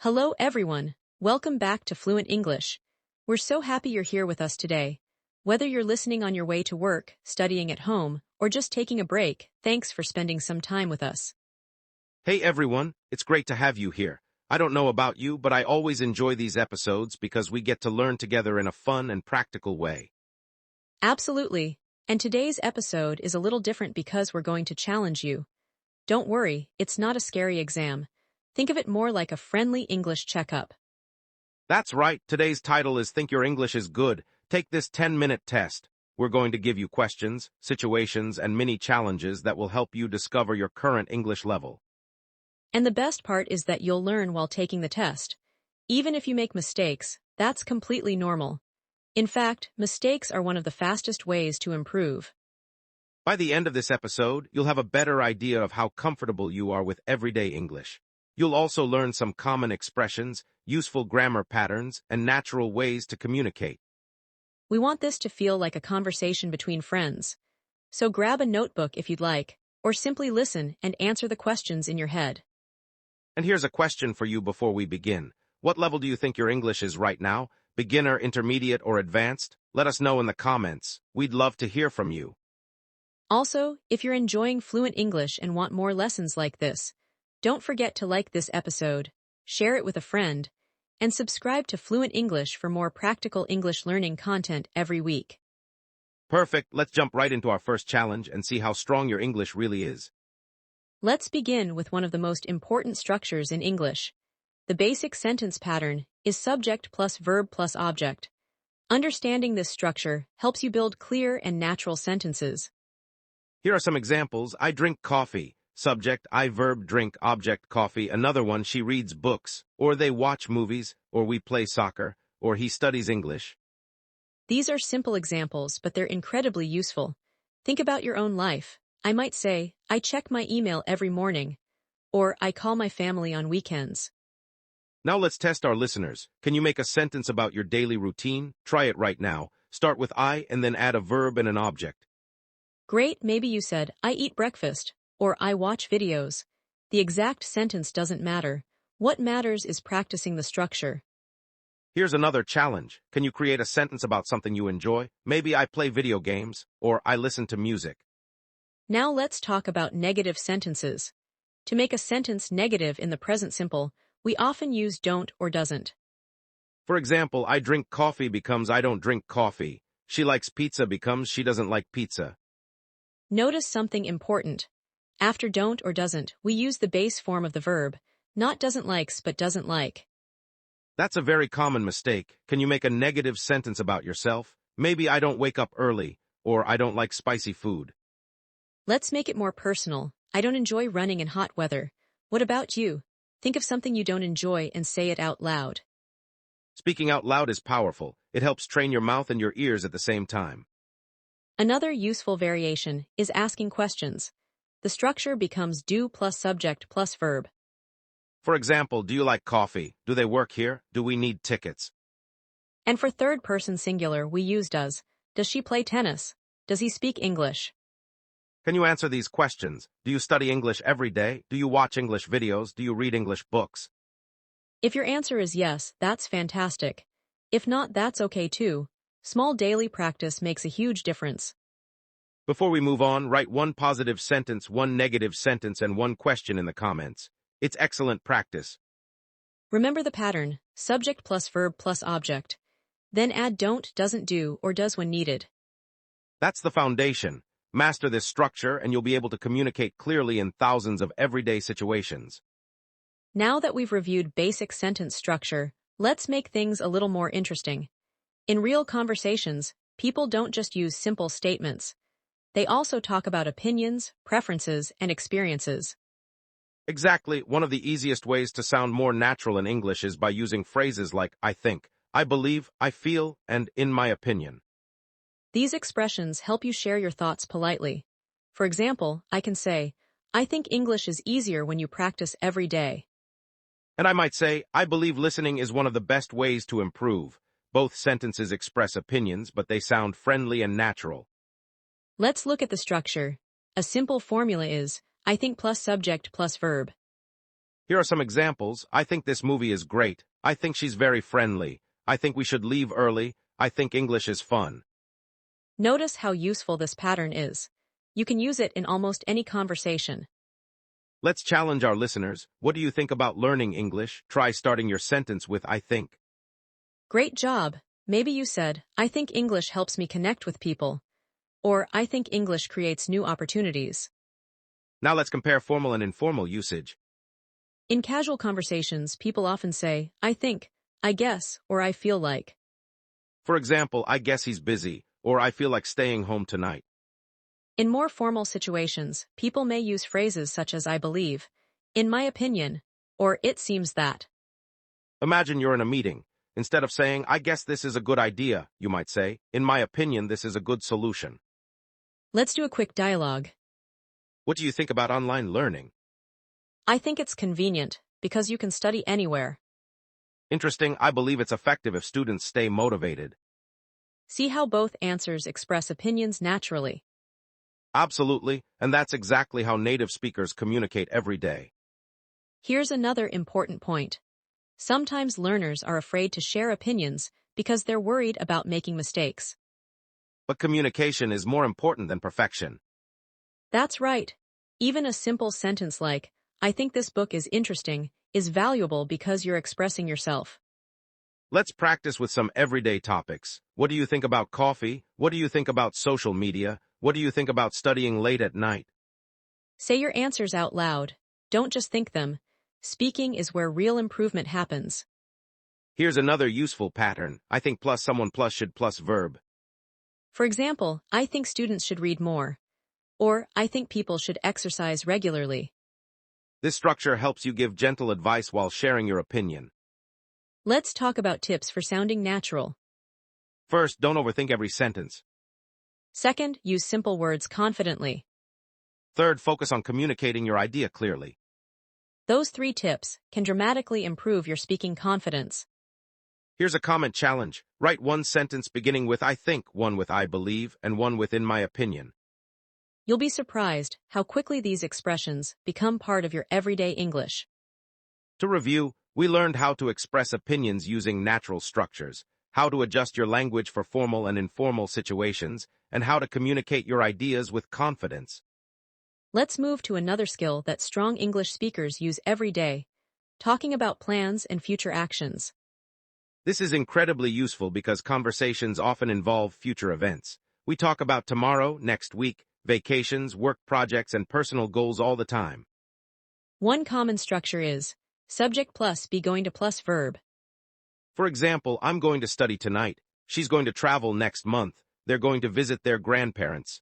Hello everyone, welcome back to Fluent English. We're so happy you're here with us today. Whether you're listening on your way to work, studying at home, or just taking a break, thanks for spending some time with us. Hey everyone, it's great to have you here. I don't know about you, but I always enjoy these episodes because we get to learn together in a fun and practical way. Absolutely. And today's episode is a little different because we're going to challenge you. Don't worry, it's not a scary exam. Think of it more like a friendly English checkup. That's right, today's title is Think Your English is Good. Take this 10-minute test. We're going to give you questions, situations, and mini challenges that will help you discover your current English level. And the best part is that you'll learn while taking the test. Even if you make mistakes, that's completely normal. In fact, mistakes are one of the fastest ways to improve. By the end of this episode, you'll have a better idea of how comfortable you are with everyday English. You'll also learn some common expressions, useful grammar patterns, and natural ways to communicate. We want this to feel like a conversation between friends. So grab a notebook if you'd like, or simply listen and answer the questions in your head. And here's a question for you before we begin. What level do you think your English is right now? Beginner, intermediate, or advanced? Let us know in the comments. We'd love to hear from you. Also, if you're enjoying Fluent English and want more lessons like this, don't forget to like this episode, share it with a friend, and subscribe to Fluent English for more practical English learning content every week. Perfect. Let's jump right into our first challenge and see how strong your English really is. Let's begin with one of the most important structures in English. The basic sentence pattern is subject plus verb plus object. Understanding this structure helps you build clear and natural sentences. Here are some examples. I drink coffee. Subject, I verb drink, object coffee. Another one, she reads books, or they watch movies, or we play soccer, or he studies English. These are simple examples, but they're incredibly useful. Think about your own life. I might say, I check my email every morning, or I call my family on weekends. Now let's test our listeners. Can you make a sentence about your daily routine? Try it right now. Start with I and then add a verb and an object. Great, maybe you said, I eat breakfast, or I watch videos. The exact sentence doesn't matter. What matters is practicing the structure. Here's another challenge. Can you create a sentence about something you enjoy? Maybe I play video games, or I listen to music. Now let's talk about negative sentences. To make a sentence negative in the present simple, we often use don't or doesn't. For example, I drink coffee becomes I don't drink coffee. She likes pizza becomes she doesn't like pizza. Notice something important. After don't or doesn't, we use the base form of the verb, not doesn't likes but doesn't like. That's a very common mistake. Can you make a negative sentence about yourself? Maybe I don't wake up early, or I don't like spicy food. Let's make it more personal. I don't enjoy running in hot weather. What about you? Think of something you don't enjoy and say it out loud. Speaking out loud is powerful. It helps train your mouth and your ears at the same time. Another useful variation is asking questions. The structure becomes do plus subject plus verb. For example, do you like coffee? Do they work here? Do we need tickets? And for third-person singular, we use does. Does she play tennis? Does he speak English? Can you answer these questions? Do you study English every day? Do you watch English videos? Do you read English books? If your answer is yes, that's fantastic. If not, that's okay too. Small daily practice makes a huge difference. Before we move on, write one positive sentence, one negative sentence, and one question in the comments. It's excellent practice. Remember the pattern, subject plus verb plus object. Then add don't, doesn't do, or does when needed. That's the foundation. Master this structure and you'll be able to communicate clearly in thousands of everyday situations. Now that we've reviewed basic sentence structure, let's make things a little more interesting. In real conversations, people don't just use simple statements. They also talk about opinions, preferences, and experiences. Exactly. One of the easiest ways to sound more natural in English is by using phrases like I think, I believe, I feel, and in my opinion. These expressions help you share your thoughts politely. For example, I can say, I think English is easier when you practice every day. And I might say, I believe listening is one of the best ways to improve. Both sentences express opinions, but they sound friendly and natural. Let's look at the structure. A simple formula is, I think plus subject plus verb. Here are some examples. I think this movie is great. I think she's very friendly. I think we should leave early. I think English is fun. Notice how useful this pattern is. You can use it in almost any conversation. Let's challenge our listeners. What do you think about learning English? Try starting your sentence with I think. Great job. Maybe you said, I think English helps me connect with people. Or, I think English creates new opportunities. Now let's compare formal and informal usage. In casual conversations, people often say, I think, I guess, or I feel like. For example, I guess he's busy, or I feel like staying home tonight. In more formal situations, people may use phrases such as I believe, in my opinion, or it seems that. Imagine you're in a meeting. Instead of saying, I guess this is a good idea, you might say, in my opinion, this is a good solution. Let's do a quick dialogue. What do you think about online learning? I think it's convenient, because you can study anywhere. Interesting. I believe it's effective if students stay motivated. See how both answers express opinions naturally. Absolutely, and that's exactly how native speakers communicate every day. Here's another important point. Sometimes learners are afraid to share opinions because they're worried about making mistakes. But communication is more important than perfection. That's right. Even a simple sentence like, I think this book is interesting, is valuable because you're expressing yourself. Let's practice with some everyday topics. What do you think about coffee? What do you think about social media? What do you think about studying late at night? Say your answers out loud. Don't just think them. Speaking is where real improvement happens. Here's another useful pattern. I think plus someone plus should plus verb. For example, I think students should read more. Or, I think people should exercise regularly. This structure helps you give gentle advice while sharing your opinion. Let's talk about tips for sounding natural. First, don't overthink every sentence. Second, use simple words confidently. Third, focus on communicating your idea clearly. Those 3 tips can dramatically improve your speaking confidence. Here's a comment challenge. Write one sentence beginning with I think, one with I believe, and one with in my opinion. You'll be surprised how quickly these expressions become part of your everyday English. To review, we learned how to express opinions using natural structures, how to adjust your language for formal and informal situations, and how to communicate your ideas with confidence. Let's move to another skill that strong English speakers use every day, talking about plans and future actions. This is incredibly useful because conversations often involve future events. We talk about tomorrow, next week, vacations, work projects, and personal goals all the time. One common structure is subject plus be going to plus verb. For example, I'm going to study tonight. She's going to travel next month. They're going to visit their grandparents.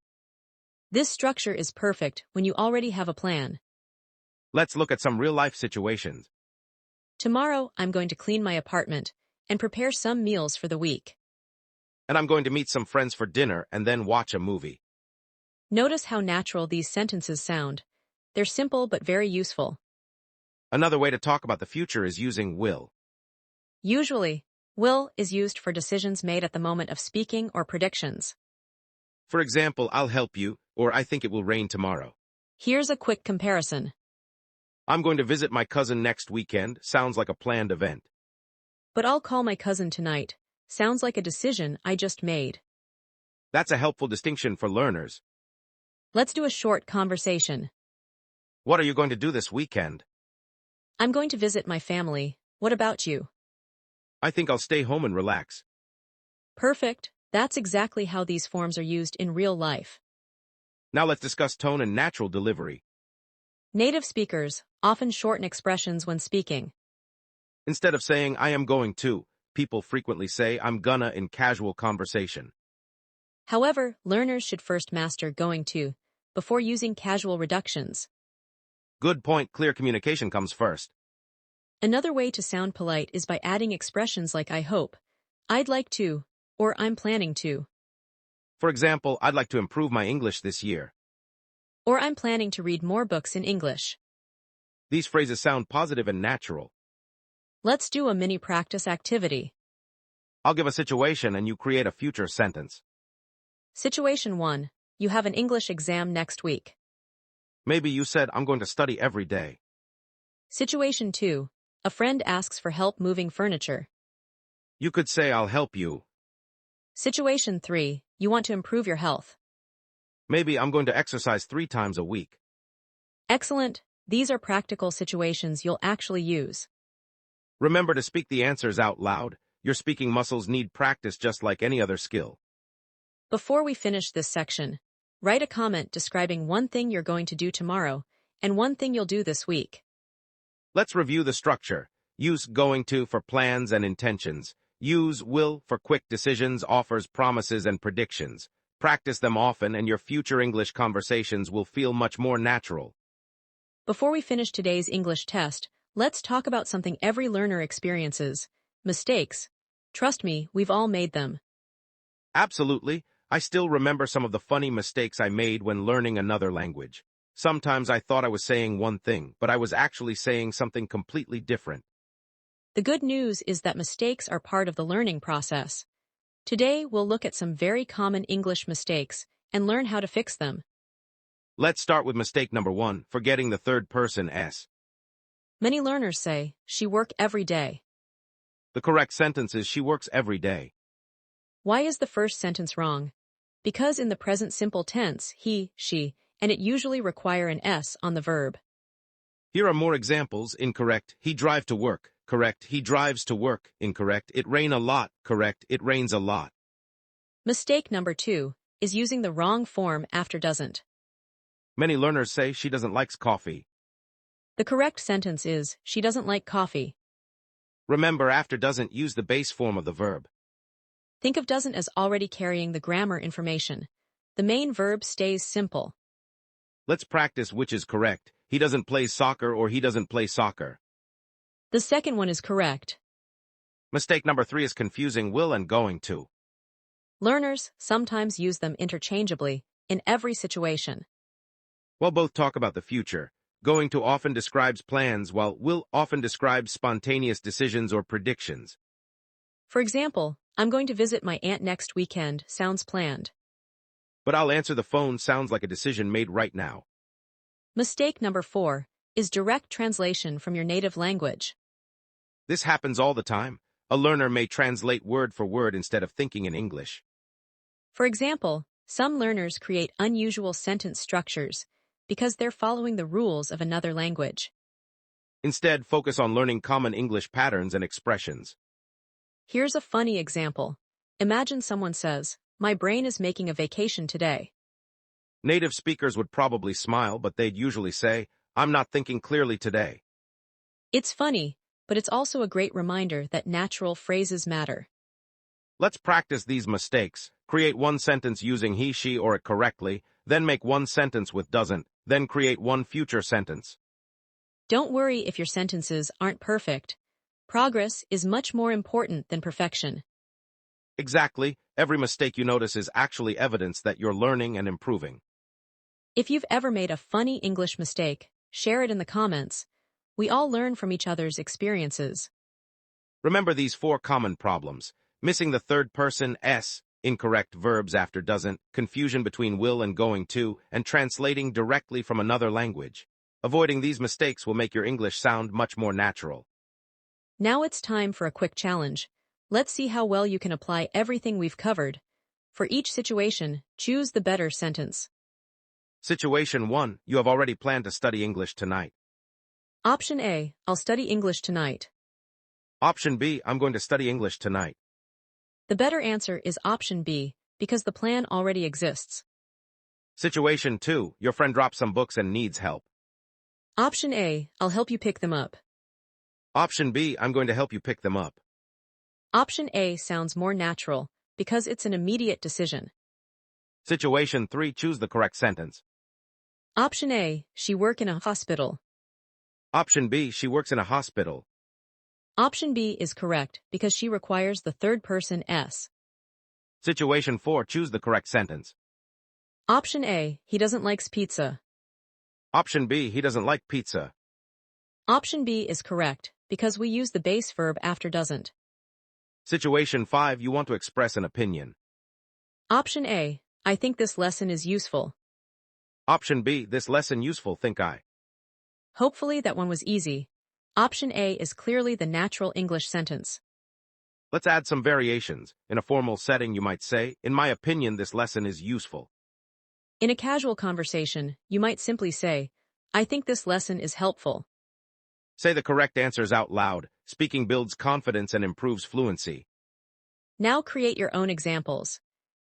This structure is perfect when you already have a plan. Let's look at some real-life situations. Tomorrow, I'm going to clean my apartment and prepare some meals for the week. And I'm going to meet some friends for dinner and then watch a movie. Notice how natural these sentences sound. They're simple but very useful. Another way to talk about the future is using will. Usually, will is used for decisions made at the moment of speaking or predictions. For example, I'll help you, or I think it will rain tomorrow. Here's a quick comparison. I'm going to visit my cousin next weekend. Sounds like a planned event. But I'll call my cousin tonight. Sounds like a decision I just made. That's a helpful distinction for learners. Let's do a short conversation. What are you going to do this weekend? I'm going to visit my family. What about you? I think I'll stay home and relax. Perfect. That's exactly how these forms are used in real life. Now let's discuss tone and natural delivery. Native speakers often shorten expressions when speaking. Instead of saying, I am going to, people frequently say, I'm gonna in casual conversation. However, learners should first master going to before using casual reductions. Good point. Clear communication comes first. Another way to sound polite is by adding expressions like I hope, I'd like to, or I'm planning to. For example, I'd like to improve my English this year. Or I'm planning to read more books in English. These phrases sound positive and natural. Let's do a mini practice activity. I'll give a situation and you create a future sentence. Situation 1. You have an English exam next week. Maybe you said, I'm going to study every day. Situation 2. A friend asks for help moving furniture. You could say, I'll help you. Situation 3. You want to improve your health. Maybe I'm going to exercise 3 times a week. Excellent. These are practical situations you'll actually use. Remember to speak the answers out loud. Your speaking muscles need practice just like any other skill. Before we finish this section, write a comment describing one thing you're going to do tomorrow and one thing you'll do this week. Let's review the structure. Use going to for plans and intentions. Use will for quick decisions, offers, promises, and predictions. Practice them often and your future English conversations will feel much more natural. Before we finish today's English test, let's talk about something every learner experiences: mistakes. Trust me, we've all made them. Absolutely. I still remember some of the funny mistakes I made when learning another language. Sometimes I thought I was saying one thing, but I was actually saying something completely different. The good news is that mistakes are part of the learning process. Today, we'll look at some very common English mistakes and learn how to fix them. Let's start with mistake number 1, forgetting the third person s. Many learners say, she work every day. The correct sentence is she works every day. Why is the first sentence wrong? Because in the present simple tense, he, she, and it usually require an s on the verb. Here are more examples. Incorrect. He drive to work. Correct. He drives to work. Incorrect. It rain a lot. Correct. It rains a lot. Mistake number 2 is using the wrong form after doesn't. Many learners say she doesn't likes coffee. The correct sentence is, she doesn't like coffee. Remember, after doesn't use the base form of the verb. Think of doesn't as already carrying the grammar information. The main verb stays simple. Let's practice which is correct. He doesn't play soccer or he doesn't play soccer. The second one is correct. Mistake number 3 is confusing will and going to. Learners sometimes use them interchangeably in every situation. While both talk about the future, going to often describes plans while will often describes spontaneous decisions or predictions. For example, I'm going to visit my aunt next weekend sounds planned. But I'll answer the phone sounds like a decision made right now. Mistake number 4 is direct translation from your native language. This happens all the time. A learner may translate word for word instead of thinking in English. For example, some learners create unusual sentence structures because they're following the rules of another language. Instead, focus on learning common English patterns and expressions. Here's a funny example. Imagine someone says, my brain is making a vacation today. Native speakers would probably smile, but they'd usually say, I'm not thinking clearly today. It's funny, but it's also a great reminder that natural phrases matter. Let's practice these mistakes. Create one sentence using he, she, or it correctly, then make one sentence with doesn't, then create one future sentence. Don't worry if your sentences aren't perfect. Progress is much more important than perfection. Exactly. Every mistake you notice is actually evidence that you're learning and improving. If you've ever made a funny English mistake, share it in the comments. We all learn from each other's experiences. Remember these 4 common problems: missing the third person s, incorrect verbs after doesn't, confusion between will and going to, and translating directly from another language. Avoiding these mistakes will make your English sound much more natural. Now it's time for a quick challenge. Let's see how well you can apply everything we've covered. For each situation, choose the better sentence. Situation 1. You have already planned to study English tonight. Option A, I'll study English tonight. Option B, I'm going to study English tonight. The better answer is option B, because the plan already exists. Situation 2. Your friend dropped some books and needs help. Option A, I'll help you pick them up. Option B, I'm going to help you pick them up. Option A sounds more natural, because it's an immediate decision. Situation 3. Choose the correct sentence. Option A, she work in a hospital. Option B, she works in a hospital. Option B is correct, because she requires the third person s. Situation 4. Choose the correct sentence. Option A, he doesn't likes pizza. Option B, he doesn't like pizza. Option B is correct, because we use the base verb after doesn't. Situation 5. You want to express an opinion. Option A, I think this lesson is useful. Option B, this lesson useful think I. Hopefully that one was easy. Option A is clearly the natural English sentence. Let's add some variations. In a formal setting, you might say, "In my opinion, this lesson is useful." In a casual conversation, you might simply say, I think this lesson is helpful. Say the correct answers out loud. Speaking builds confidence and improves fluency. Now create your own examples.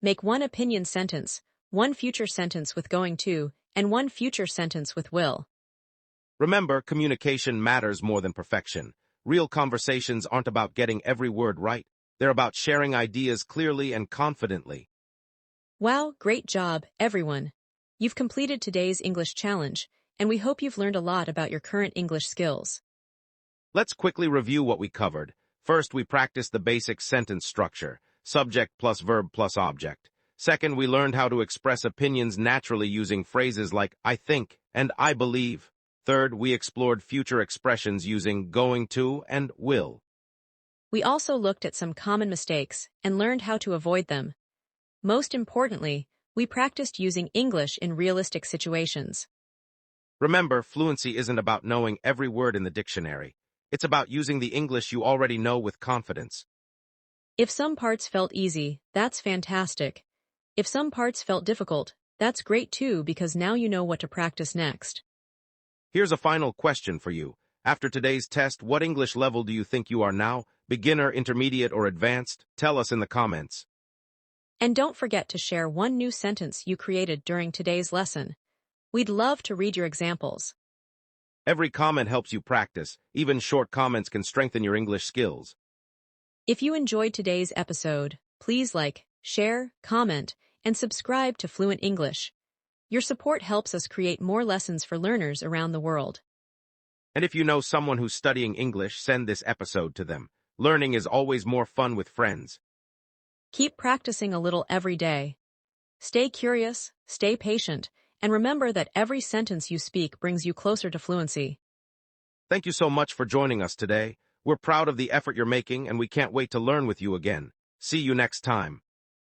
Make one opinion sentence, one future sentence with going to, and one future sentence with will. Remember, communication matters more than perfection. Real conversations aren't about getting every word right. They're about sharing ideas clearly and confidently. Wow, great job, everyone. You've completed today's English challenge, and we hope you've learned a lot about your current English skills. Let's quickly review what we covered. First, we practiced the basic sentence structure, subject plus verb plus object. Second, we learned how to express opinions naturally using phrases like I think and I believe. Third, we explored future expressions using going to and will. We also looked at some common mistakes and learned how to avoid them. Most importantly, we practiced using English in realistic situations. Remember, fluency isn't about knowing every word in the dictionary. It's about using the English you already know with confidence. If some parts felt easy, that's fantastic. If some parts felt difficult, that's great too because now you know what to practice next. Here's a final question for you. After today's test, what English level do you think you are now? Beginner, intermediate, or advanced? Tell us in the comments. And don't forget to share one new sentence you created during today's lesson. We'd love to read your examples. Every comment helps you practice. Even short comments can strengthen your English skills. If you enjoyed today's episode, please like, share, comment, and subscribe to Fluent English. Your support helps us create more lessons for learners around the world. And if you know someone who's studying English, send this episode to them. Learning is always more fun with friends. Keep practicing a little every day. Stay curious, stay patient, and remember that every sentence you speak brings you closer to fluency. Thank you so much for joining us today. We're proud of the effort you're making, and we can't wait to learn with you again. See you next time.